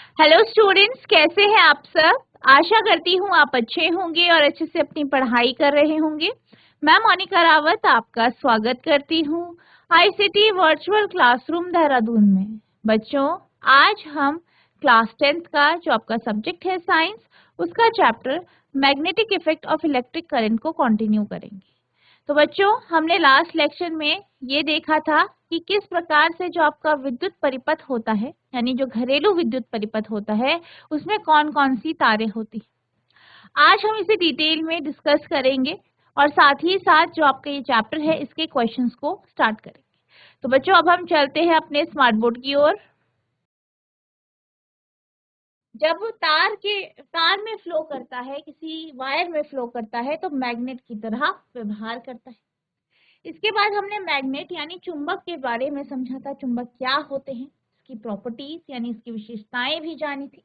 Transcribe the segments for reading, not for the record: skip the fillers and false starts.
Hello students, कैसे हैं आप सब। आशा करती हूँ आप अच्छे होंगे और अच्छे से अपनी पढ़ाई कर रहे होंगे। मैं मोनिका रावत आपका स्वागत करती हूँ आईसीटी वर्चुअल क्लासरूम देहरादून में। बच्चों, आज हम क्लास 10th का जो आपका सब्जेक्ट है साइंस, उसका chapter magnetic effect of electric current को कंटिन्यू करेंगे। तो बच्चों, हमने लास्ट लेक्चर में ये देखा था कि किस प्रकार से जो आपका विद्युत परिपथ होता है, यानी जो घरेलू विद्युत परिपथ होता है, उसमें कौन कौन सी तारें होती हैं। आज हम इसे डिटेल में डिस्कस करेंगे और साथ ही साथ जो आपका ये चैप्टर है इसके क्वेश्चंस को स्टार्ट करेंगे। तो बच्चों, अब हम चलते हैं अपने स्मार्ट बोर्ड की ओर। जब तार में फ्लो करता है, किसी वायर में फ्लो करता है, तो मैग्नेट की तरह व्यवहार करता है। इसके बाद हमने मैग्नेट यानी चुंबक के बारे में समझा था। चुंबक क्या होते हैं, इसकी प्रॉपर्टीज यानी इसकी विशेषताएं भी जानी थी।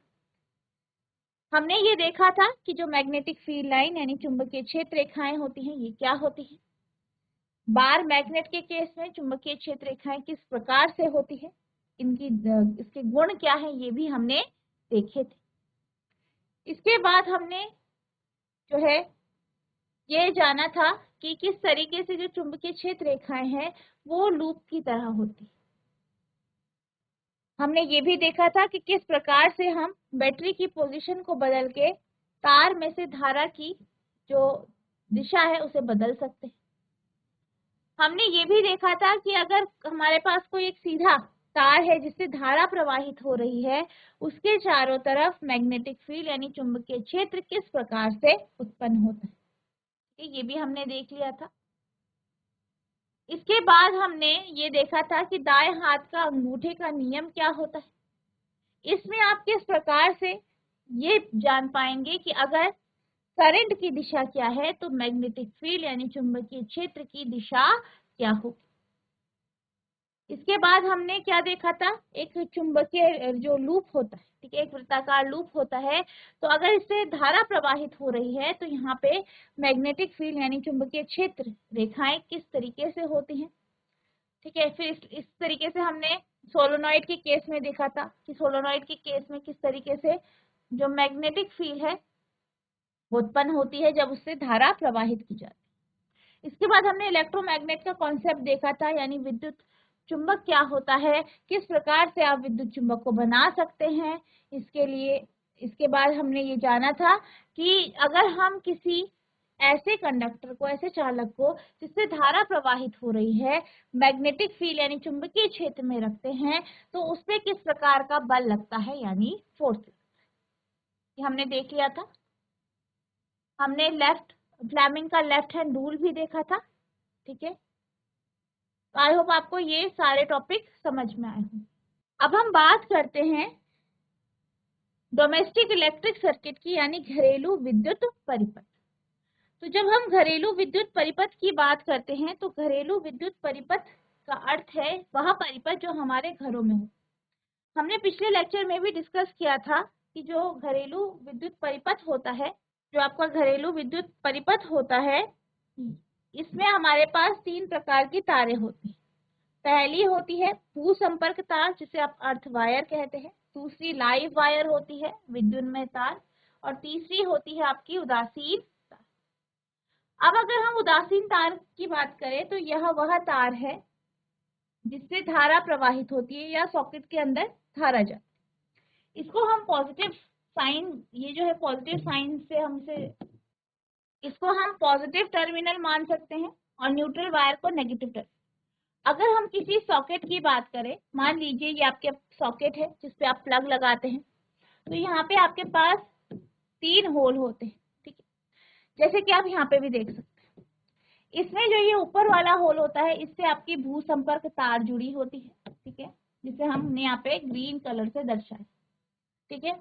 हमने ये देखा था कि जो मैग्नेटिक फील्ड लाइन यानी चुंबकीय क्षेत्र रेखाएं होती हैं, ये क्या होती हैं। बार मैग्नेट के केस में चुंबकीय क्षेत्र रेखाएं किस प्रकार से होती है, इसके गुण क्या है, ये भी हमने देखे थे। इसके बाद हमने जो है ये जाना था कि किस तरीके से जो चुंबकीय क्षेत्र रेखाएं हैं वो लूप की तरह होती है। हमने ये भी देखा था कि किस प्रकार से हम बैटरी की पोजीशन को बदल के तार में से धारा की जो दिशा है उसे बदल सकते हैं। हमने ये भी देखा था कि अगर हमारे पास कोई एक सीधा तार है जिससे धारा प्रवाहित हो रही है, उसके चारों तरफ मैग्नेटिक फील्ड यानी चुंबकीय क्षेत्र किस प्रकार से उत्पन्न होता है, ये भी हमने देख लिया था। इसके बाद हमने ये देखा था कि दाएं हाथ का अंगूठे का नियम क्या होता है। इसमें आप किस प्रकार से ये जान पाएंगे कि अगर करंट की दिशा क्या है तो मैग्नेटिक फील्ड यानी चुंबकीय क्षेत्र की दिशा क्या होगी। इसके बाद हमने क्या देखा था, एक चुंबकीय जो लूप होता है, ठीक है, एक वृत्ताकार लूप होता है, तो अगर इससे धारा प्रवाहित हो रही है तो यहाँ पे मैग्नेटिक फील्ड यानी चुंबकीय क्षेत्र रेखाएं किस तरीके से होती हैं। ठीक है, फिर इस तरीके से हमने सोलोनॉइड के केस में देखा था कि सोलोनॉइड के केस में किस तरीके से जो मैग्नेटिक फील्ड है वो उत्पन्न होती है जब उससे धारा प्रवाहित की जाती है। इसके बाद हमने इलेक्ट्रोमैग्नेट का कॉन्सेप्ट देखा था, यानी विद्युत चुंबक क्या होता है, किस प्रकार से आप विद्युत चुंबक को बना सकते हैं इसके लिए। इसके बाद हमने ये जाना था कि अगर हम किसी ऐसे कंडक्टर को, ऐसे चालक को जिससे धारा प्रवाहित हो रही है, मैग्नेटिक फील्ड यानी चुंबकीय क्षेत्र में रखते हैं, तो उस पर किस प्रकार का बल लगता है यानी फोर्स, ये हमने देख लिया था। हमने फ्लेमिंग का लेफ्ट हैंड रूल भी देखा था। ठीक है, तो आई होप आपको ये सारे टॉपिक समझ में आए हों। अब हम बात करते हैं डोमेस्टिक इलेक्ट्रिक सर्किट की, यानी घरेलू विद्युत परिपथ। तो जब हम घरेलू विद्युत परिपथ की बात करते हैं तो घरेलू विद्युत परिपथ का अर्थ है वह परिपथ जो हमारे घरों में हो। हमने पिछले लेक्चर में भी डिस्कस किया था कि जो घरेलू विद्युत परिपथ होता है, जो आपका घरेलू विद्युत परिपथ होता है, इसमें हमारे पास 3 प्रकार की तारें होती हैं। पहली होती है भू संपर्क तार, जिसे आप अर्थ वायर कहते हैं। दूसरी लाइव वायर होती है, विद्युन्मय तार। और तीसरी होती है आपकी उदासीन तार। अब अगर हम उदासीन तार की बात करें तो यह वह तार है जिससे धारा प्रवाहित होती है या सॉकेट के अंदर धारा जाती है। इसको हम पॉजिटिव साइन, ये जो है पॉजिटिव साइन से हमसे, इसको हम पॉजिटिव टर्मिनल मान सकते हैं और न्यूट्रल वायर को नेगेटिव टर्मिनल। अगर हम किसी सॉकेट की बात करें, मान लीजिए ये आपके सॉकेट है जिसपे आप प्लग लगाते हैं, तो यहाँ पे आपके पास 3 होल होते हैं। ठीक है, जैसे कि आप यहाँ पे भी देख सकते हैं। इसमें जो ये ऊपर वाला होल होता है, इससे आपकी भू संपर्क तार जुड़ी होती है। ठीक है, जिसे हमने यहाँ पे ग्रीन कलर से दर्शाया। ठीक है,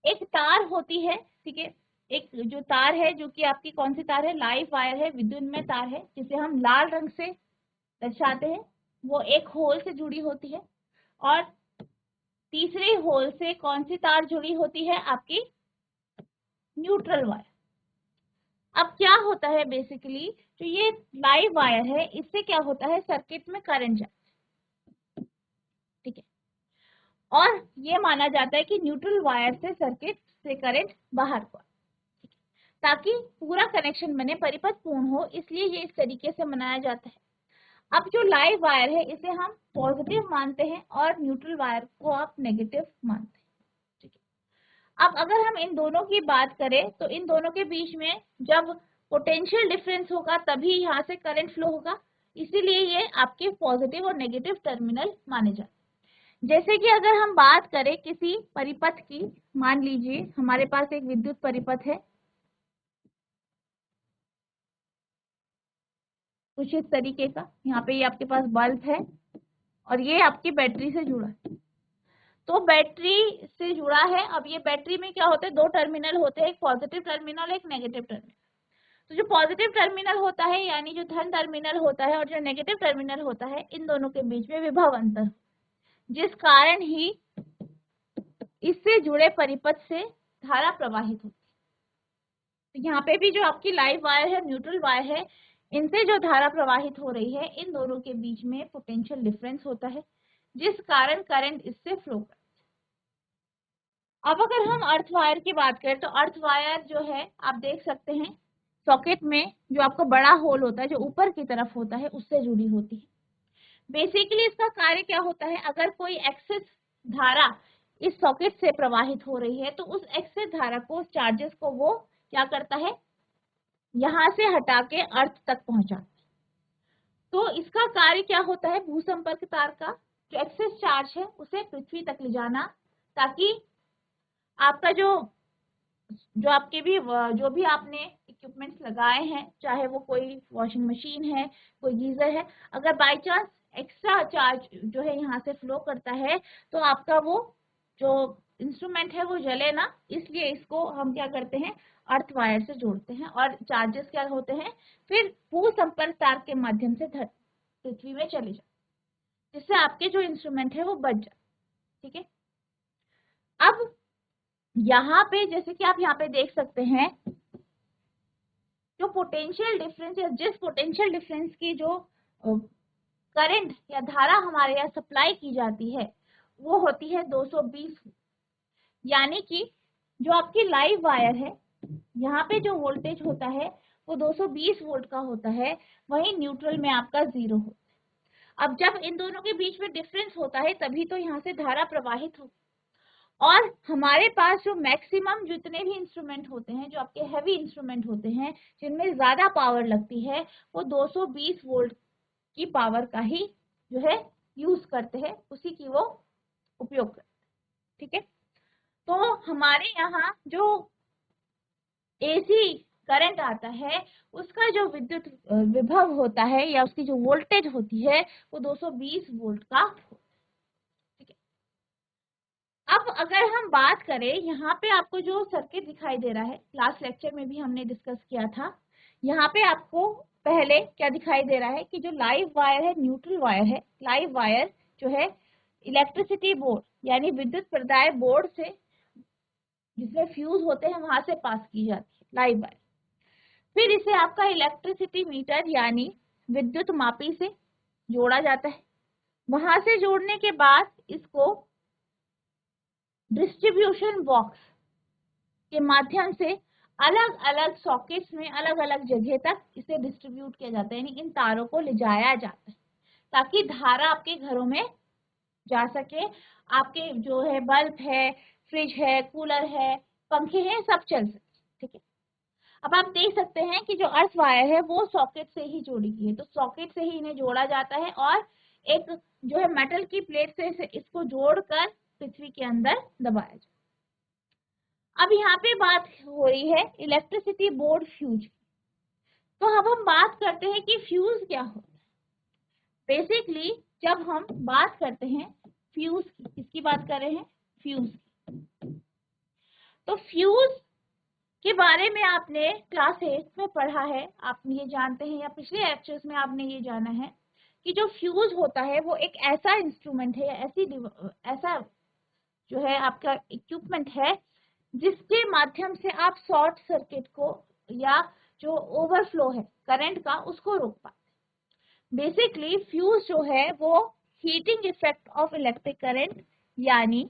एक तार होती है, ठीक है, एक जो तार है जो कि आपकी कौन सी तार है, लाइव वायर है, विद्युन्मय तार है, जिसे हम लाल रंग से दर्शाते हैं, वो एक होल से जुड़ी होती है। और तीसरे होल से कौन सी तार जुड़ी होती है, आपकी न्यूट्रल वायर। अब क्या होता है, बेसिकली जो ये लाइव वायर है, इससे क्या होता है, सर्किट में करंट जाता है। ठीक है, और ये माना जाता है कि न्यूट्रल वायर से सर्किट से करंट बाहर हुआ, ताकि पूरा कनेक्शन बने, परिपथ पूर्ण हो, इसलिए ये इस तरीके से बनाया जाता है। अब जो लाइव वायर है इसे हम पॉजिटिव मानते हैं और न्यूट्रल वायर को आप नेगेटिव मानते हैं, ठीक है। अब अगर हम इन दोनों की बात करें तो इन दोनों के बीच में जब पोटेंशियल डिफरेंस होगा तभी यहाँ से करंट फ्लो होगा, इसीलिए ये आपके पॉजिटिव और नेगेटिव टर्मिनल माने जाते हैं। जैसे कि अगर हम बात करें किसी परिपथ की, मान लीजिए हमारे पास एक विद्युत परिपथ है कुछ इस तरीके का, यहाँ पे ये आपके पास बल्ब है और ये आपकी बैटरी से जुड़ा है। तो बैटरी से जुड़ा है, अब ये बैटरी में क्या होता है, दो टर्मिनल होते हैं, एक पॉजिटिव टर्मिनल एक नेगेटिव टर्मिनल। तो जो पॉजिटिव टर्मिनल होता है यानी जो धन टर्मिनल होता है और जो नेगेटिव टर्मिनल होता है, इन दोनों के बीच में विभव अंतर, जिस कारण ही इससे जुड़े परिपथ से धारा प्रवाहित होती है। तो यहाँ पे भी जो आपकी लाइव वायर है, न्यूट्रल वायर है, इनसे जो धारा प्रवाहित हो रही है, इन दोनों के बीच में पोटेंशियल डिफरेंस होता है, जिस कारण करंट इससे फ्लो करता है। अब अगर हम अर्थ वायर की बात करें तो अर्थ वायर जो है आप देख सकते हैं सॉकेट में जो आपका बड़ा होल होता है जो ऊपर की तरफ होता है उससे जुड़ी होती है। बेसिकली इसका कार्य क्या होता है, अगर कोई एक्सेस धारा इस सॉकेट से प्रवाहित हो रही है तो उस एक्सेस धारा को, उस चार्जेस को वो क्या करता है, यहाँ से हटा के अर्थ तक पहुंचाता है। तो इसका कार्य क्या होता है, भूसंपर्क तार का जो एक्सेस चार्ज है उसे पृथ्वी तक ले जाना, ताकि आपका जो आपके भी जो भी आपने इक्विपमेंट्स लगाए हैं, चाहे वो कोई वॉशिंग मशीन है, कोई गीजर है, अगर बाय चांस एक्स्ट्रा चार्ज जो है यहाँ से फ्लो करता है तो आपका वो जो इंस्ट्रूमेंट है वो जले ना, इसलिए इसको हम क्या करते हैं, अर्थ वायर से जोड़ते हैं और चार्जेस क्या होते हैं फिर भूसंपर्क तार के माध्यम से पृथ्वी में चले जाते, जिससे आपके जो इंस्ट्रूमेंट है वो बच जाए, ठीक है। अब यहाँ पे जैसे कि आप यहाँ पे देख सकते हैं जो पोटेंशियल डिफरेंस या जिस पोटेंशियल डिफरेंस की जो करंट या धारा हमारे यहाँ सप्लाई की जाती है वो होती है 220, यानी कि जो आपकी लाइव वायर है यहाँ पे जो वोल्टेज होता है वो 220 वोल्ट का होता है, वहीं न्यूट्रल में आपका 0 होता है। अब जब इन दोनों के बीच में डिफरेंस होता है तभी तो यहाँ से धारा प्रवाहित होती है। और हमारे पास जो मैक्सिमम जितने भी इंस्ट्रूमेंट होते हैं, जो आपके हैवी इंस्ट्रूमेंट होते हैं जिनमें ज्यादा पावर लगती है, वो 220 वोल्ट की पावर का ही जो है यूज करते हैं, उसी की वो उपयोग करते हैं, ठीक है। तो हमारे यहाँ जो एसी करंट आता है उसका जो विद्युत विभव होता है या उसकी जो वोल्टेज होती है वो 220 वोल्ट का होता है, ठीक है। अब अगर हम बात करें, यहाँ पे आपको जो सर्किट दिखाई दे रहा है, लास्ट लेक्चर में भी हमने डिस्कस किया था, यहाँ पे आपको पहले क्या दिखाई दे रहा है कि जो लाइव वायर है, न्यूट्रल वायर है, लाइव वायर जो है इलेक्ट्रिसिटी बोर्ड यानी विद्युत प्रदाय बोर्ड से जिसमें फ्यूज होते हैं वहां से पास की जाती है लाइव वायर। फिर इसे आपका इलेक्ट्रिसिटी मीटर यानी विद्युत मापी से जोड़ा जाता है। वहां से जोड़ने के बाद इसको डिस्ट्रीब्यूशन बॉक्स के माध्यम से अलग अलग सॉकेट्स में अलग अलग जगह तक इसे डिस्ट्रीब्यूट किया जाता है, यानी इन तारों को ले जाया जाता है ताकि धारा आपके घरों में जा सके, आपके जो है बल्ब है, फ्रिज है, कूलर है, पंखे हैं, सब चल सके, ठीक है। अब आप देख सकते हैं कि जो अर्थ वायर है वो सॉकेट से ही जोड़ी गई है, तो सॉकेट से ही इन्हें जोड़ा जाता है और एक जो है मेटल की प्लेट से इसको जोड़कर पृथ्वी के अंदर दबाया जाए। अब यहाँ पे बात हो रही है इलेक्ट्रिसिटी बोर्ड फ्यूज। तो अब हम बात करते हैं कि फ्यूज क्या होता है। बेसिकली जब हम बात करते हैं फ्यूज की, किसकी बात कर रहे हैं, फ्यूज की, तो फ्यूज के बारे में आपने क्लास 8 में पढ़ा है, आप ये जानते हैं, या पिछले लेक्चर्स में आपने ये जाना है कि जो फ्यूज होता है वो एक ऐसा इंस्ट्रूमेंट है, ऐसा जो है आपका इक्विपमेंट है जिसके माध्यम से आप शॉर्ट सर्किट को या जो ओवरफ्लो है करंट का उसको रोक पाते। बेसिकली फ्यूज जो है वो heating effect of electric current यानी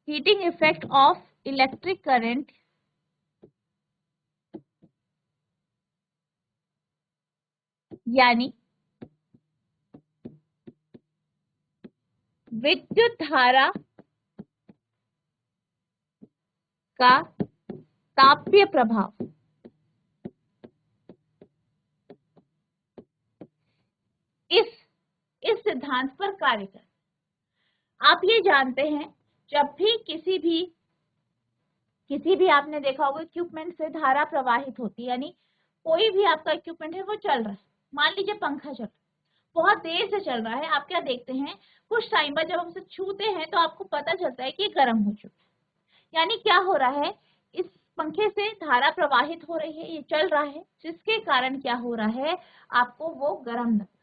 heating effect of electric current यानी विद्युत धारा का तापीय प्रभाव। इस सिद्धांत पर कार्य कर। आप ये जानते हैं जब भी किसी भी आपने देखा होगा इक्विपमेंट से धारा प्रवाहित होती है, यानी कोई भी आपका इक्विपमेंट है वो चल रहा है, मान लीजिए पंखा चल रहा है, बहुत देर से चल रहा है, आप क्या देखते हैं कुछ टाइम बाद जब हम उसे छूते हैं तो आपको पता चलता है कि ये गर्म हो चुका है। यानी क्या हो रहा है, इस पंखे से धारा प्रवाहित हो रही है, ये चल रहा है, जिसके कारण क्या हो रहा है, आपको वो गर्म लगता है।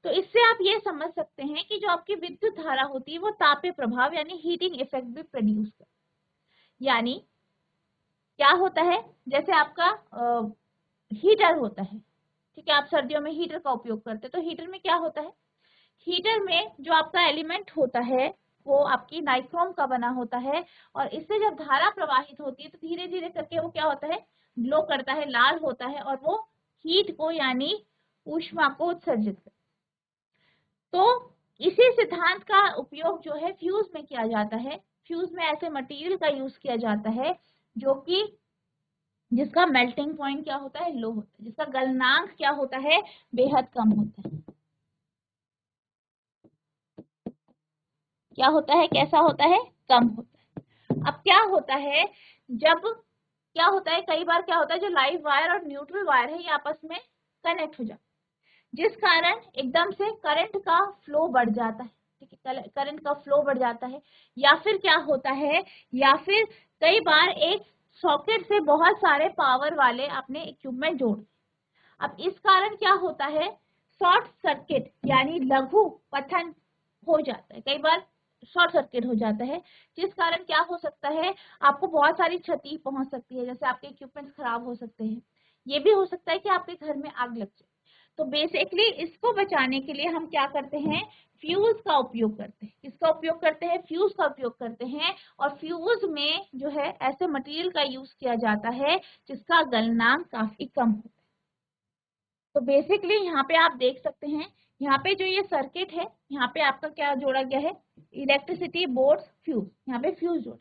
तो इससे आप ये समझ सकते हैं कि जो आपकी विद्युत धारा होती है वो तापीय प्रभाव यानी हीटिंग इफेक्ट भी प्रोड्यूस कर। यानी क्या होता है, जैसे आपका हीटर होता है, ठीक है, आप सर्दियों में हीटर का उपयोग करते हैं, तो हीटर में क्या होता है, हीटर में जो आपका एलिमेंट होता है वो आपकी नाइक्रोम का बना होता है, और इससे जब धारा प्रवाहित होती है तो धीरे धीरे करके वो क्या होता है, ग्लो करता है, लाल होता है, और वो हीट को यानी ऊष्मा को उत्सर्जित करता है। तो इसी सिद्धांत का उपयोग जो है फ्यूज में किया जाता है। फ्यूज में ऐसे मटेरियल का यूज किया जाता है जो कि जिसका मेल्टिंग पॉइंट क्या होता है, लो होता है, जिसका गलनांक क्या होता है, बेहद कम होता है। क्या होता है, कैसा होता है, कम होता है। अब क्या होता है, जब क्या होता है, कई बार क्या होता है, जो लाइव वायर और न्यूट्रल वायर है ये आपस में कनेक्ट हो जाता है, जिस कारण एकदम से करंट का फ्लो बढ़ जाता है, ठीक है, करंट का फ्लो बढ़ जाता है। या फिर क्या होता है, या फिर कई बार एक सॉकेट से बहुत सारे पावर वाले आपने इक्विपमेंट जोड़, अब इस कारण क्या होता है, शॉर्ट सर्किट यानी लघु पतन हो जाता है, कई बार शॉर्ट सर्किट हो जाता है, जिस कारण क्या हो सकता है, आपको बहुत सारी क्षति पहुंच सकती है, जैसे आपके इक्विपमेंट्स खराब हो सकते हैं, ये भी हो सकता है कि आपके घर में आग लग जाए। तो बेसिकली इसको बचाने के लिए हम क्या करते हैं, फ्यूज का उपयोग करते हैं। किसका उपयोग करते हैं, फ्यूज का उपयोग करते हैं, और फ्यूज में जो है ऐसे मटेरियल का यूज किया जाता है जिसका गलनांक काफी कम होता है। तो बेसिकली यहाँ पे आप देख सकते हैं, यहाँ पे जो ये सर्किट है, यहाँ पे आपका क्या जोड़ा गया है, इलेक्ट्रिसिटी बोर्ड फ्यूज, यहाँ पे फ्यूज जोड़ा।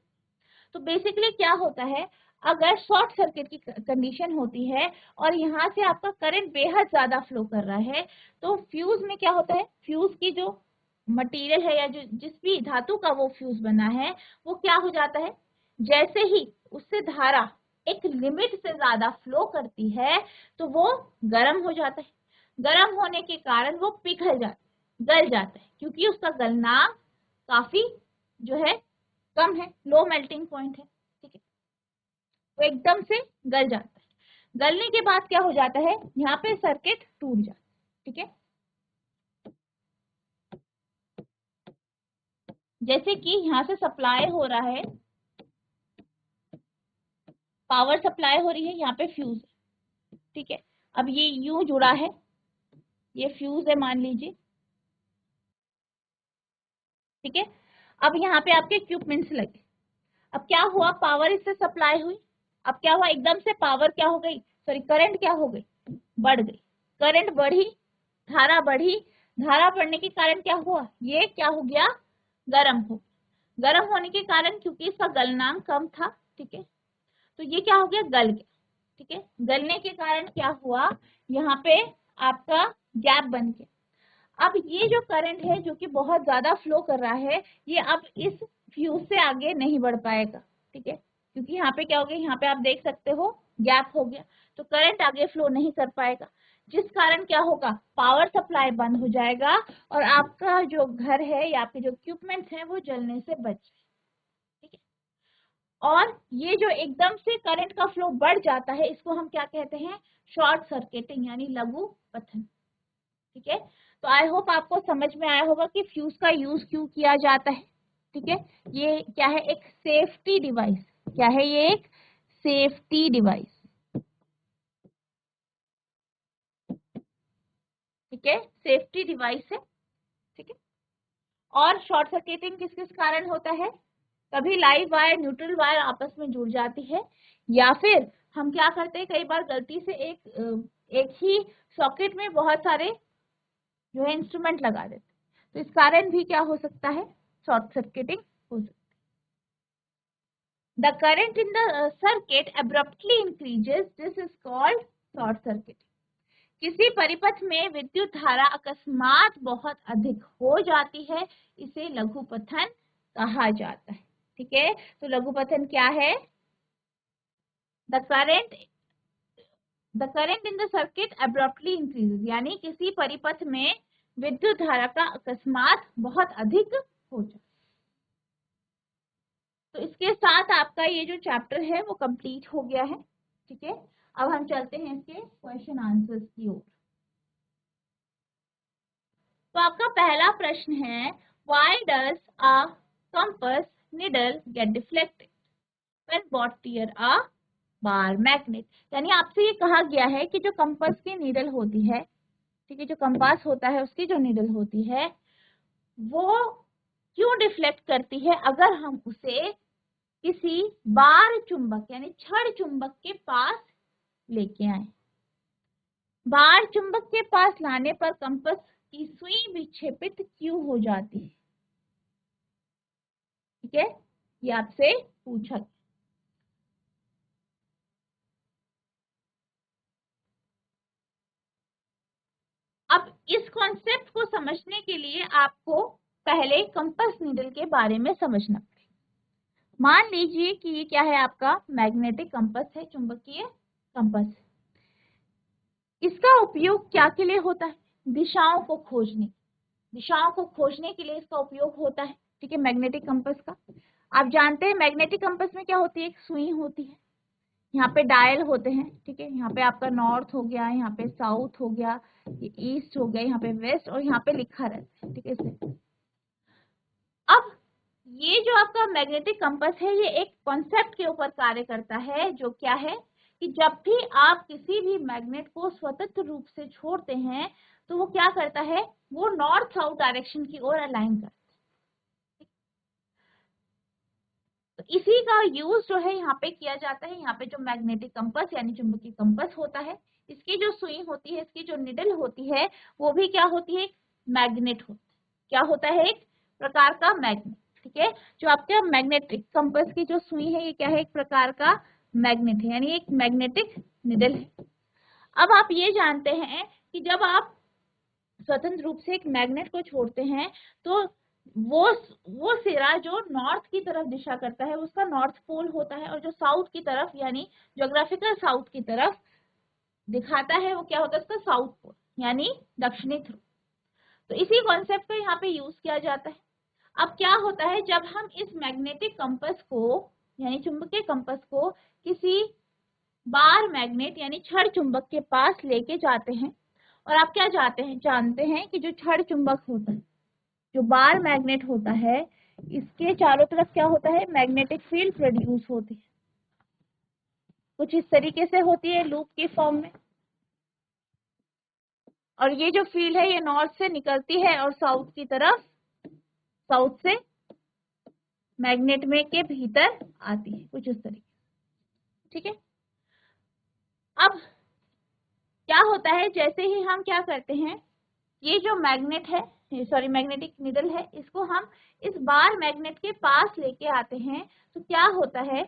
तो बेसिकली क्या होता है, अगर शॉर्ट सर्किट की कंडीशन होती है और यहाँ से आपका करंट बेहद ज्यादा फ्लो कर रहा है, तो फ्यूज में क्या होता है, फ्यूज की जो मटेरियल है या जो जिस भी धातु का वो फ्यूज बना है वो क्या हो जाता है, जैसे ही उससे धारा एक लिमिट से ज्यादा फ्लो करती है तो वो गर्म हो जाता है। गर्म होने के कारण वो पिघल जाता है, गल जाता है, क्योंकि उसका गलनांक काफी जो है कम है, लो मेल्टिंग पॉइंट है, ठीक है, वो एकदम से गल जाता है। गलने के बाद क्या हो जाता है, यहाँ पे सर्किट टूट जाता है, ठीक है। जैसे कि यहाँ से सप्लाई हो रहा है, पावर सप्लाई हो रही है, यहाँ पे फ्यूज है, ठीक है, अब ये यूं जुड़ा है, ये फ्यूज है मान लीजिए, ठीक है। अब यहाँ पे आपके इक्विपमेंट्स लगे, अब क्या हुआ, पावर इससे सप्लाई हुई, अब क्या हुआ, एकदम से पावर क्या हो गई, सॉरी करंट क्या हो गई, बढ़ गई, करंट बढ़ी, धारा बढ़ी, धारा बढ़ने के कारण क्या हुआ, ये क्या हो गया, गर्म हो, गर्म होने के कारण क्योंकि इसका गलनांक कम था, ठीक है, तो ये क्या हो गया, गल गया, ठीक है। गलने के कारण क्या हुआ, यहाँ पे आपका गैप बन गया। अब ये जो करंट है जो कि बहुत ज्यादा फ्लो कर रहा है, ये अब इस फ्यूज से आगे नहीं बढ़ पाएगा, ठीक है, क्योंकि यहाँ पे क्या हो गया, यहाँ पे आप देख सकते हो गैप हो गया, तो करंट आगे फ्लो नहीं कर पाएगा, जिस कारण क्या होगा, पावर सप्लाई बंद हो जाएगा और आपका जो घर है या आपके जो इक्विपमेंट्स हैं वो जलने से बच जाए, ठीक है। और ये जो एकदम से करंट का फ्लो बढ़ जाता है इसको हम क्या कहते हैं, शॉर्ट सर्किटिंग यानी लघु पतन, ठीक है। तो आई होप आपको समझ में आया होगा कि फ्यूज का यूज क्यों किया जाता है, ठीक है। ये क्या है, एक सेफ्टी डिवाइस, क्या है ये, एक सेफ्टी डिवाइस, ठीक है, सेफ्टी डिवाइस है। ठीक है। और शॉर्ट सर्किटिंग किस किस कारण होता है? कभी लाइव वायर न्यूट्रल वायर आपस में जुड़ जाती है, या फिर हम क्या करते हैं, कई बार गलती से एक ही सॉकेट में बहुत सारे जो है इंस्ट्रूमेंट लगा देते हैं, तो इस कारण भी क्या हो सकता है, शॉर्ट सर्किटिंग हो सकती है। The current in the circuit abruptly increases. This is called short circuit. किसी परिपथ में विद्युत धारा अकस्मात बहुत अधिक हो जाती है, इसे लघुपथन कहा जाता है। ठीक है, तो लघुपथन क्या है? The current in the circuit abruptly increases, यानी किसी परिपथ में विद्युत धारा का अकस्मात बहुत अधिक हो जाता है। तो इसके साथ आपका ये जो चैप्टर है वो कंप्लीट हो गया है। ठीक है, अब हम चलते हैं इसके क्वेश्चन आंसर्स की ओर। तो आपका पहला प्रश्न है, why does a compass needle get deflected when brought near a bar magnet? यानी आपसे ये कहा गया है कि जो कंपास की नीडल होती है, ठीक है, जो कंपास होता है उसकी जो नीडल होती है वो क्यों डिफ्लेक्ट करती है अगर हम उसे किसी बार चुंबक यानी छड़ चुंबक के पास लेके आए। बार चुंबक के पास लाने पर कंपास की सुई विक्षेपित क्यों हो जाती है? ठीक है, ये आपसे पूछा गया। अब इस कॉन्सेप्ट को समझने के लिए आपको पहले कंपास नीडल के बारे में समझना पड़ेगा। मान लीजिए कि ये क्या है, आपका मैग्नेटिक कंपास है, चुंबकीय कंपास। इसका उपयोग क्या के लिए होता है? दिशाओं को खोजने के लिए इसका उपयोग होता है। ठीक है, मैग्नेटिक कंपास का आप जानते हैं मैग्नेटिक कंपास में क्या होती है, एक सुई होती है, यहाँ पे डायल होते हैं। ठीक है, यहाँ पे आपका नॉर्थ हो गया, यहाँ पे साउथ हो गया, ये ईस्ट हो गया, यहाँ पे वेस्ट, और यहाँ पे लिखा रहता है। ठीक है, इसे अब ये जो आपका मैग्नेटिक कंपास है ये एक कॉन्सेप्ट के ऊपर कार्य करता है, जो क्या है कि जब भी आप किसी भी मैग्नेट को स्वतंत्र रूप से छोड़ते हैं तो वो क्या करता है, वो नॉर्थ साउथ डायरेक्शन की ओर अलाइन करता है। तो इसी का यूज जो है यहाँ पे किया जाता है। यहाँ पे जो मैग्नेटिक कंपास यानी चुंबकीय कंपास होता है, इसकी जो सुई होती है, इसकी जो निडल होती है, वो भी क्या होती है, मैग्नेट होता है। क्या होता है, एक प्रकार का मैग्नेट। ठीक है, जो आपके मैग्नेटिक कंपास की जो सुई है ये क्या है, एक प्रकार का मैग्नेट है, यानी एक मैग्नेटिक निडल है। अब आप ये जानते हैं कि जब आप स्वतंत्र रूप से एक मैग्नेट को छोड़ते हैं तो वो सिरा जो नॉर्थ की तरफ दिशा करता है उसका नॉर्थ पोल होता है, और जो साउथ की तरफ यानी ज्योग्राफिकल साउथ की तरफ दिखाता है वो क्या होता है, उसका साउथ पोल यानी दक्षिणी ध्रुव। तो इसी कॉन्सेप्ट को यहाँ पे यूज किया जाता है। अब क्या होता है, जब हम इस मैग्नेटिक कंपास को यानी चुंबकीय कंपास को किसी बार मैग्नेट यानी छड़ चुंबक के पास लेके जाते हैं, और आप क्या जानते हैं कि जो छड़ चुंबक होता है, जो बार मैग्नेट होता है, इसके चारों तरफ क्या होता है, मैग्नेटिक फील्ड प्रोड्यूस होती है। कुछ इस तरीके से होती है लूप की फॉर्म में, और ये जो फील्ड है ये नॉर्थ से निकलती है और साउथ की तरफ, साउथ से मैग्नेट में के भीतर आती है, कुछ इस तरीके। ठीक है, अब क्या होता है, जैसे ही हम क्या करते हैं, ये जो मैग्नेट है, सॉरी मैग्नेटिक निडल है, इसको हम इस बार मैग्नेट के पास लेके आते हैं, तो क्या होता है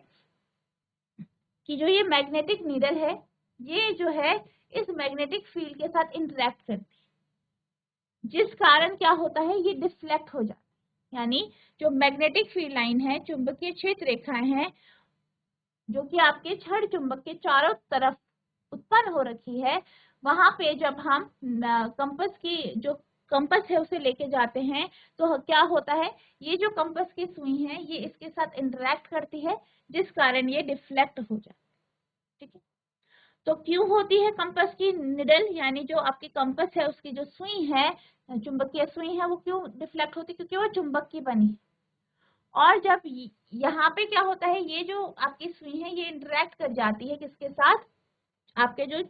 कि जो ये मैग्नेटिक निडल है ये जो है इस मैग्नेटिक फील्ड के साथ इंटरेक्ट करती है, जिस कारण क्या होता है, ये डिफ्लेक्ट हो जाता है। यानी जो मैग्नेटिक फील्ड लाइन है, चुंबकीय क्षेत्र रेखाएं हैं जो कि आपके छड़ चुंबक के चारों तरफ उत्पन्न हो रखी है, वहां पे जब हम कंपास की जो कंपास है उसे लेके जाते हैं तो क्या होता है, ये जो कंपास की सुई है ये इसके साथ इंटरेक्ट करती है, जिस कारण ये डिफ्लेक्ट हो जाती है। ठीक है, तो क्यों होती है कंपास की निडल यानी जो आपकी कंपास है उसकी जो सुई है, चुंबकीय सुई है, वो क्यों डिफ्लेक्ट होती है, क्योंकि वो चुंबक की बनी है। और जब यहाँ पे क्या होता है, ये जो आपकी सुई है ये इंटरेक्ट कर जाती है किसके साथ, आपके जो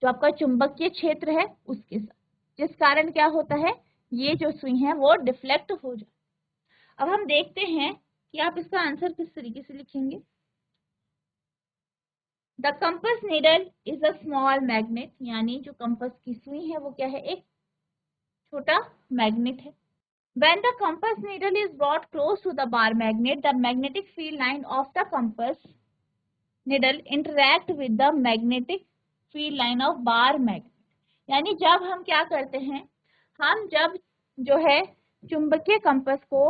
आपका चुंबकीय क्षेत्र है उसके साथ, जिस कारण क्या होता है, ये जो सुई है वो डिफ्लेक्ट हो जाए। अब हम देखते हैं कि आप इसका आंसर किस तरीके से लिखेंगे। The compass needle is a small magnet, यानी जो कंपस की सुई है वो क्या है, एक छोटा मैग्नेट है। When the compass needle is brought close to the bar magnet, the magnetic field line of the compass needle interact with the magnetic field line of bar magnet. यानी जब हम क्या करते हैं, हम जब जो है चुंबकीय कंपस को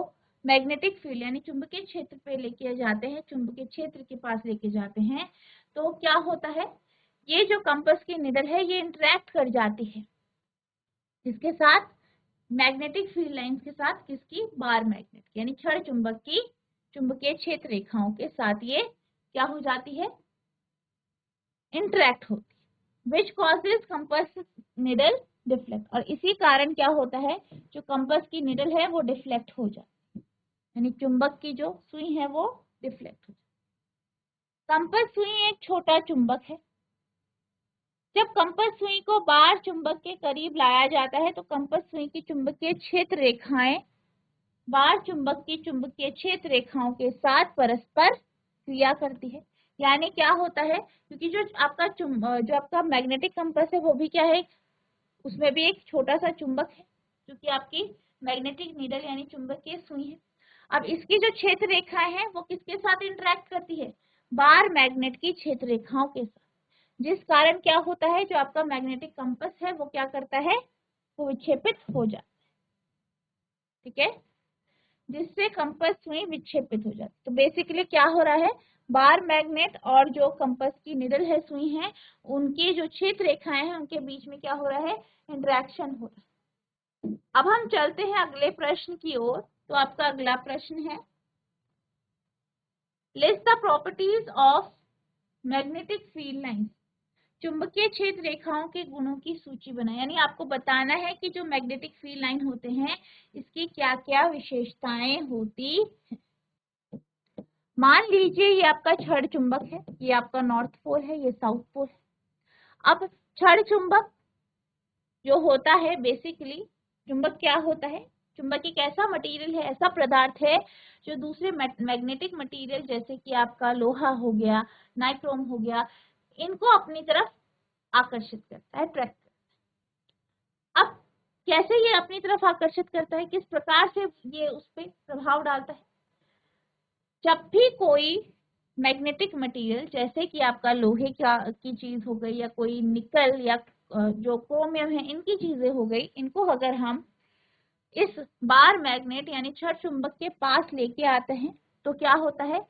मैग्नेटिक फील्ड यानी चुंबकीय क्षेत्र पे लेके जाते हैं, चुंबकीय क्षेत्र के पास लेके जाते हैं, तो क्या होता है, ये जो कंपस की निडल है ये इंटरेक्ट कर जाती है जिसके साथ, मैग्नेटिक फील्ड लाइंस के साथ, किसकी, बार मैग्नेट यानी क्षण चुंबक की चुंबकीय क्षेत्र रेखाओं के साथ ये क्या हो जाती है, इंटरेक्ट होती है, which causes compass needle deflect. और इसी कारण क्या होता है, जो कंपस की निडल है वो डिफ्लेक्ट हो जाती है, यानी चुंबक की जो सुई है वो डिफ्लेक्ट हो जाती है। कंपस सुई एक छोटा चुंबक है। जब कंपस सुई को बार चुंबक के करीब लाया जाता है तो कंपस सुई की चुंबकीय क्षेत्र रेखाएं बार चुंबक की चुंबकीय क्षेत्र रेखाओं के साथ परस्पर क्रिया करती है। यानी क्या होता है, क्योंकि जो आपका मैग्नेटिक कंपस है वो भी क्या है, उसमें भी एक छोटा सा चुंबक है जो कि आपकी मैग्नेटिक नीडल यानी चुंबकीय सुई है। अब इसकी जो क्षेत्र रेखाएं हैं वो किसके साथ इंटरेक्ट करती है, बार मैग्नेट की क्षेत्र रेखाओं के साथ, जिस कारण क्या होता है, जो आपका मैग्नेटिक कंपस है वो क्या करता है, वो विक्षेपित हो जाता है। ठीक है, जिससे कंपस सुई विक्षेपित हो जाती है। तो बेसिकली क्या हो रहा है, बार मैग्नेट और जो कंपस की निडल है, सुई है, उनकी जो क्षेत्र रेखाएं हैं उनके बीच में क्या हो रहा है, इंटरेक्शन हो रहा है। अब हम चलते हैं अगले प्रश्न की ओर। तो आपका अगला प्रश्न है, list the properties of magnetic field lines. चुंबकीय क्षेत्र रेखाओं के गुणों की सूची बनाएं, यानी आपको बताना है कि जो मैग्नेटिक फील्ड लाइन होते हैं इसकी क्या क्या विशेषताएं होती हैं। मान लीजिए ये आपका क्षण चुंबक है, ये आपका नॉर्थ पोल है, ये साउथ पोल है। अब क्षण चुंबक जो होता है, बेसिकली चुंबक क्या होता है, चुंबक एक ऐसा मटेरियल है, ऐसा पदार्थ है जो दूसरे मैग्नेटिक मटेरियल जैसे कि आपका लोहा हो गया, नाइक्रोम हो गया, इनको अपनी तरफ आकर्षित करता है, अट्रैक्ट करता है। अब कैसे ये अपनी तरफ आकर्षित करता है, किस प्रकार से ये उस पर प्रभाव डालता है, जब भी कोई मैग्नेटिक मटेरियल जैसे कि आपका लोहे की चीज हो गई या कोई निकल या जो क्रोमियम है, इनकी चीजें हो गई, इनको अगर हम इस बार मैग्नेट यानी क्षण चुंबक के पास लेके आते हैं तो क्या होता है,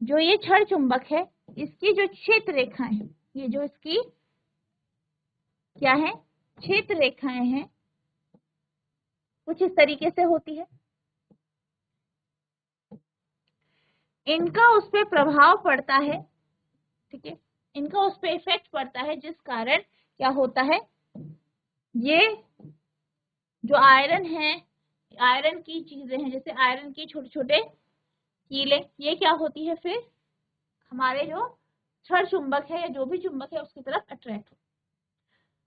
जो ये क्षण चुंबक है इसकी जो क्षेत्र रेखाएं हैं, ये जो इसकी क्या है, क्षेत्र रेखाएं हैं, कुछ इस तरीके से होती है। इनका उस पर प्रभाव पड़ता है, ठीक है, इनका उस पर इफेक्ट पड़ता है, जिस कारण क्या होता है, ये जो आयरन है, आयरन की चीजें हैं, जैसे आयरन की छोटे छोटे कीले, ये क्या होती है, फिर हमारे जो क्षण चुंबक है या जो भी चुंबक है उसकी तरफ अट्रैक्ट हो।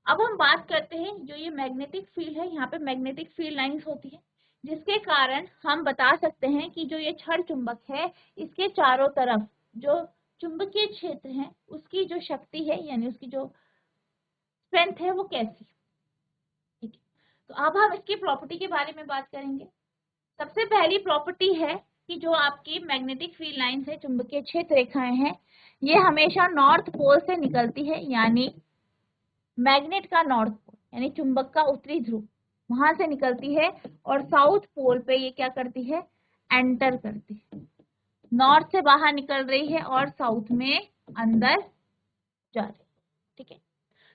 अब हम बात करते हैं, जो ये मैग्नेटिक फील्ड है, यहाँ पे मैग्नेटिक फील्ड लाइंस होती है, जिसके कारण हम बता सकते हैं कि जो ये क्षण चुंबक है इसके चारों तरफ जो चुंबकीय क्षेत्र है उसकी जो शक्ति है यानी उसकी जो स्ट्रेंथ है वो कैसी है। ठीक है, तो अब हम इसकी प्रॉपर्टी के बारे में बात करेंगे। सबसे पहली प्रॉपर्टी है कि जो आपकी मैग्नेटिक फील्ड लाइंस है, चुंबकीय क्षेत्र रेखाएं हैं, ये हमेशा नॉर्थ पोल से निकलती है, यानी मैग्नेट का नॉर्थ पोल यानी चुंबक का उत्तरी ध्रुव वहां से निकलती है, और साउथ पोल पे ये क्या करती है, एंटर करती है, नॉर्थ से बाहर निकल रही है और साउथ में अंदर जा रही है। ठीक है,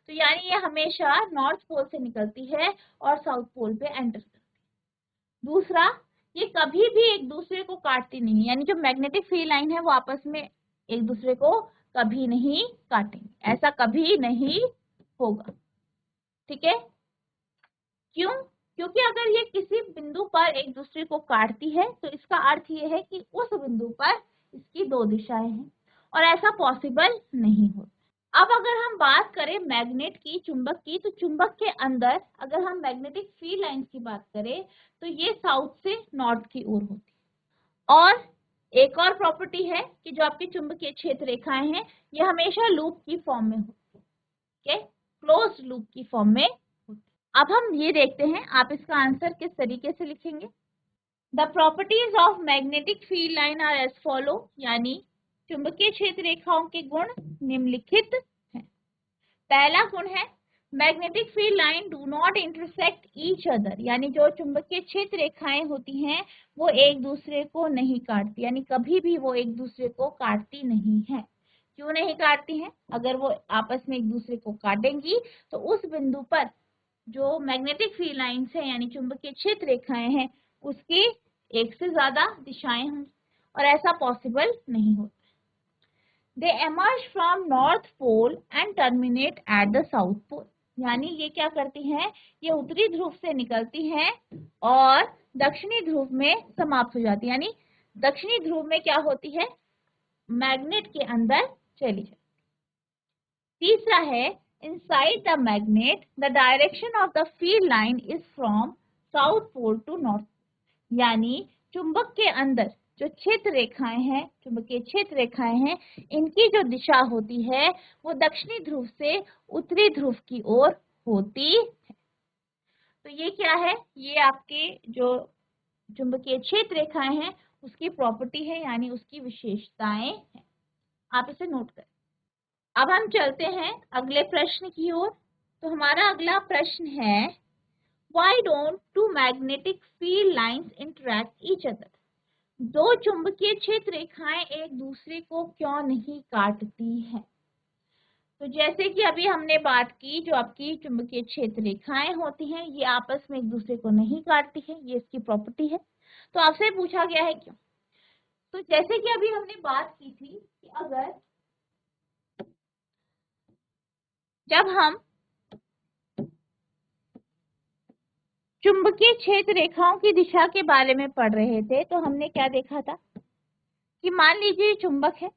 तो यानी ये हमेशा नॉर्थ पोल से निकलती है और साउथ पोल पे एंटर करती है। दूसरा, ये कभी भी एक दूसरे को काटती नहीं, यानी जो मैग्नेटिक फील्ड लाइन है वो आपस में एक दूसरे को कभी नहीं काटेंगे, ऐसा कभी नहीं होगा। ठीक है, क्यों, क्योंकि अगर ये किसी बिंदु पर एक दूसरे को काटती है तो इसका अर्थ ये है कि उस बिंदु पर इसकी दो दिशाएं हैं और ऐसा पॉसिबल नहीं होता। अब अगर हम बात करें मैग्नेट की, चुंबक की, तो चुंबक के अंदर अगर हम मैग्नेटिक फील्ड लाइंस की बात करें तो ये साउथ से नॉर्थ की ओर होती है। और एक और प्रॉपर्टी है कि जो आपकी चुंबकीय क्षेत्र रेखाएं हैं ये हमेशा लूप की फॉर्म में होती है, क्लोज्ड लूप की फॉर्म में होती है। अब हम ये देखते हैं आप इसका आंसर किस तरीके से लिखेंगे। The properties of magnetic field line are as follow, यानी चुंबकीय क्षेत्र रेखाओं के गुण निम्नलिखित हैं। पहला गुण है magnetic field line do not intersect each other, यानी जो चुंबकीय क्षेत्र रेखाएं होती हैं वो एक दूसरे को नहीं काटती, यानी कभी भी वो एक दूसरे को काटती नहीं है। क्यों नहीं काटती हैं? अगर वो आपस में एक दूसरे को काटेंगी तो उस बिंदु पर जो मैग्नेटिक फील्ड लाइंस है यानी चुंबकीय क्षेत्र रेखाएं हैं उसकी एक से ज्यादा दिशाएं होंगी और ऐसा पॉसिबल नहीं होता। दे emerge from north pole and terminate at the south pole, यानी ये क्या करती हैं, ये उत्तरी ध्रुव से निकलती हैं और दक्षिणी ध्रुव में समाप्त हो जाती है, यानी दक्षिणी ध्रुव में क्या होती है, मैग्नेट के अंदर चली जाती। तीसरा है inside the magnet the direction of the field line is from south pole to north, यानी चुंबक के अंदर जो क्षेत्र रेखाएं हैं, चुंबकीय क्षेत्र रेखाएं हैं, इनकी जो दिशा होती है वो दक्षिणी ध्रुव से उत्तरी ध्रुव की ओर होती है। तो ये क्या है, ये आपके जो चुंबकीय क्षेत्र रेखाएं हैं उसकी प्रॉपर्टी है, यानी उसकी विशेषताएं हैं। आप इसे नोट करें। अब हम चलते हैं अगले प्रश्न की ओर। तो हमारा अगला प्रश्न है Why don't two magnetic field lines interact each other? दो चुंबकीय क्षेत्र रेखाएं एक दूसरे को क्यों नहीं काटती हैं? तो जैसे कि अभी हमने बात की, जो आपकी चुंबकीय क्षेत्र रेखाएं होती हैं ये आपस में एक दूसरे को नहीं काटती है, ये इसकी प्रॉपर्टी है। तो आपसे पूछा गया है क्यों। तो जैसे कि अभी हमने बात की थी कि अगर जब हम चुंबकीय क्षेत्र रेखाओं की दिशा के बारे में पढ़ रहे थे तो हमने क्या देखा था कि मान लीजिए चुंबक है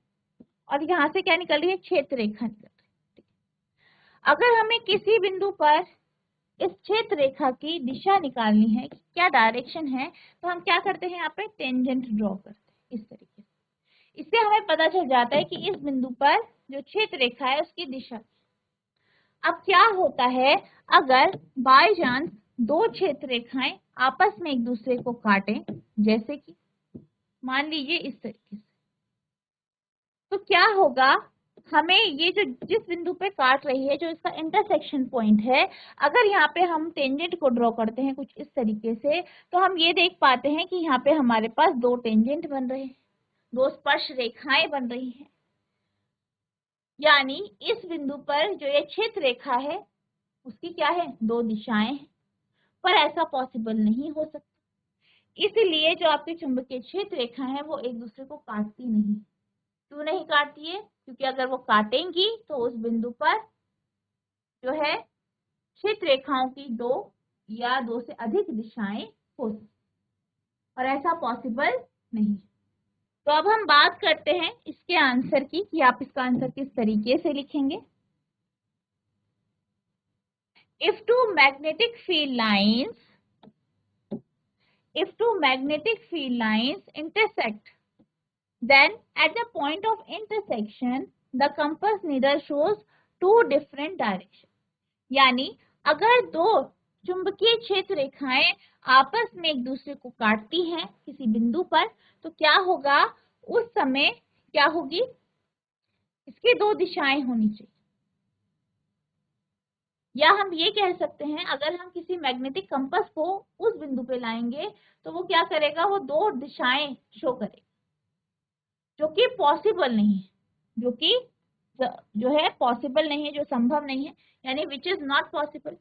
और यहाँ से क्या निकल रही है, क्षेत्र रेखा निकल रही है। अगर हमें किसी बिंदु पर इस क्षेत्र रेखा की दिशा निकालनी है, क्या डायरेक्शन है, तो हम क्या करते हैं, यहाँ पे टेंजेंट ड्रॉ करते हैं इस तरीके से। इससे हमें पता चल जाता है कि इस बिंदु पर जो क्षेत्र रेखा है उसकी दिशा। अब क्या होता है अगर बाय चांस दो क्षेत्र रेखाएं आपस में एक दूसरे को काटें, जैसे कि मान लीजिए इस तरीके से, तो क्या होगा, हमें ये जो जिस बिंदु पे काट रही है, जो इसका इंटरसेक्शन पॉइंट है, अगर यहाँ पे हम टेंजेंट को ड्रॉ करते हैं कुछ इस तरीके से तो हम ये देख पाते हैं कि यहाँ पे हमारे पास दो टेंजेंट बन रहे हैं, दो स्पर्श रेखाएं बन रही हैं, यानी इस बिंदु पर जो ये क्षेत्र रेखा है उसकी क्या है, दो दिशाएं हैं। पर ऐसा पॉसिबल नहीं हो सकता, इसलिए जो आपकी चुंबकीय क्षेत्र रेखा है वो एक दूसरे को काटती नहीं। क्यों नहीं काटती है, क्योंकि अगर वो काटेंगी तो उस बिंदु पर जो है क्षेत्र रेखाओं की दो या दो से अधिक दिशाएं हो सकती, और ऐसा पॉसिबल नहीं। तो अब हम बात करते हैं इसके आंसर की कि आप इसका आंसर किस तरीके से लिखेंगे। If two magnetic field lines intersect, then at the point of intersection the compass needle shows two different directions, यानी अगर दो चुंबकीय क्षेत्र रेखाएं आपस में एक दूसरे को काटती हैं किसी बिंदु पर तो क्या होगा, उस समय क्या होगी, इसकी दो दिशाएं होनी चाहिए। या हम ये कह सकते हैं अगर हम किसी मैग्नेटिक कंपास को उस बिंदु पे लाएंगे तो वो क्या करेगा, वो दो दिशाएं शो करेगा, जो कि पॉसिबल नहीं है, जो है पॉसिबल नहीं है, जो संभव नहीं है, यानी which is not possible.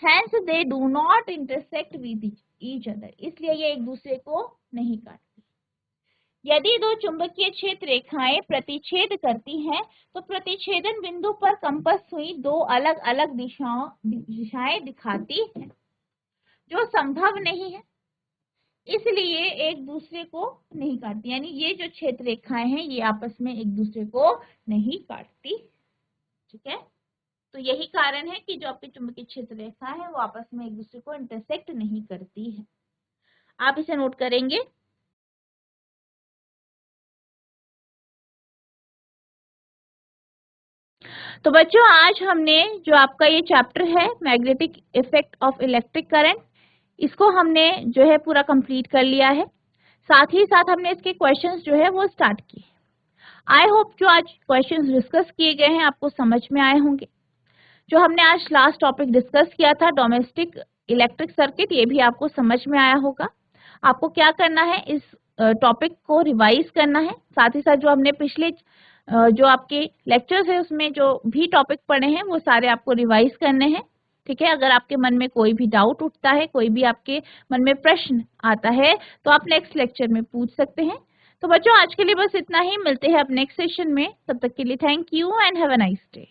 Hence they do not intersect with each other, इसलिए ये एक दूसरे को नहीं काटती। यदि दो चुंबकीय क्षेत्र रेखाएं प्रतिच्छेद करती हैं तो प्रतिच्छेदन बिंदु पर कंपास सुई दो अलग अलग दिशाएं दिखाती है, जो संभव नहीं है, इसलिए एक दूसरे को नहीं काटती, यानी ये जो क्षेत्र रेखाएं हैं ये आपस में एक दूसरे को नहीं काटती। ठीक है। तो यही कारण है कि जो आपकी चुंबकीय क्षेत्र रेखा है वो आपस में एक दूसरे को इंटरसेक्ट नहीं करती है। आप इसे नोट करेंगे। तो बच्चों आज हमने जो आपका ये चैप्टर है magnetic effect of electric current, इसको हमने जो है पूरा कंप्लीट कर लिया है। साथ ही साथ हमने इसके क्वेश्चंस जो है वो स्टार्ट किए। आई होप जो आज क्वेश्चंस डिस्कस किए गए हैं आपको समझ में आए होंगे। जो हमने आज लास्ट टॉपिक डिस्कस किया था डोमेस्टिक इलेक्ट्रिक सर्किट, ये भी आपको समझ में आया होगा। आपको क्या करना है, इस टॉपिक को रिवाइज करना है। साथ ही साथ जो हमने पिछले जो आपके लेक्चर्स है उसमें जो भी टॉपिक पढ़े हैं वो सारे आपको रिवाइज करने हैं। ठीक है। अगर आपके मन में कोई भी डाउट उठता है, कोई भी आपके मन में प्रश्न आता है तो आप नेक्स्ट लेक्चर में पूछ सकते हैं। तो बच्चों आज के लिए बस इतना ही, मिलते हैं अब नेक्स्ट सेशन में। तब तक के लिए thank you and have a nice day.